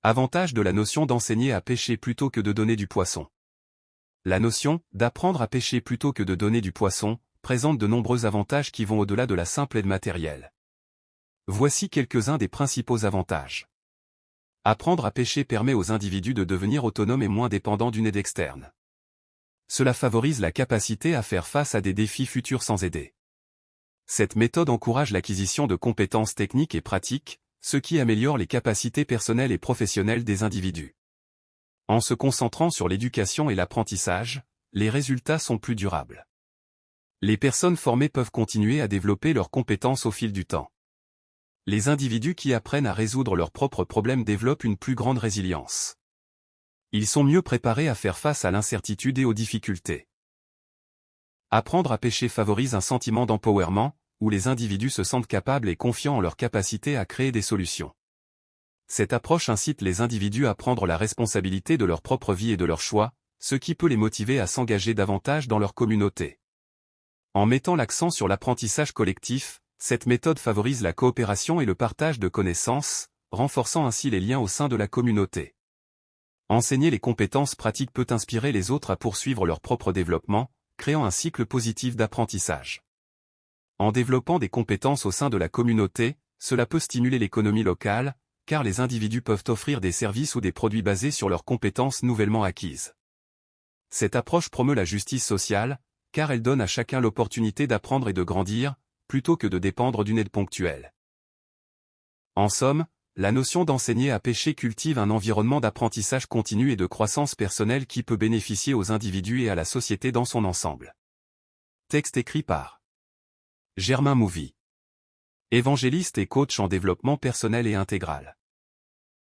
Avantage de la notion d'enseigner à pêcher plutôt que de donner du poisson. La notion d'apprendre à pêcher plutôt que de donner du poisson présente de nombreux avantages qui vont au-delà de la simple aide matérielle. Voici quelques-uns des principaux avantages. Apprendre à pêcher permet aux individus de devenir autonomes et moins dépendants d'une aide externe. Cela favorise la capacité à faire face à des défis futurs sans aider. Cette méthode encourage l'acquisition de compétences techniques et pratiques, ce qui améliore les capacités personnelles et professionnelles des individus. En se concentrant sur l'éducation et l'apprentissage, les résultats sont plus durables. Les personnes formées peuvent continuer à développer leurs compétences au fil du temps. Les individus qui apprennent à résoudre leurs propres problèmes développent une plus grande résilience. Ils sont mieux préparés à faire face à l'incertitude et aux difficultés. Apprendre à pêcher favorise un sentiment d'empowerment, où les individus se sentent capables et confiants en leur capacité à créer des solutions. Cette approche incite les individus à prendre la responsabilité de leur propre vie et de leurs choix, ce qui peut les motiver à s'engager davantage dans leur communauté. En mettant l'accent sur l'apprentissage collectif, cette méthode favorise la coopération et le partage de connaissances, renforçant ainsi les liens au sein de la communauté. Enseigner les compétences pratiques peut inspirer les autres à poursuivre leur propre développement, créant un cycle positif d'apprentissage. En développant des compétences au sein de la communauté, cela peut stimuler l'économie locale, car les individus peuvent offrir des services ou des produits basés sur leurs compétences nouvellement acquises. Cette approche promeut la justice sociale, car elle donne à chacun l'opportunité d'apprendre et de grandir, plutôt que de dépendre d'une aide ponctuelle. En somme, la notion d'enseigner à pêcher cultive un environnement d'apprentissage continu et de croissance personnelle qui peut bénéficier aux individus et à la société dans son ensemble. Texte écrit par Germain Mouvy. Évangéliste et coach en développement personnel et intégral.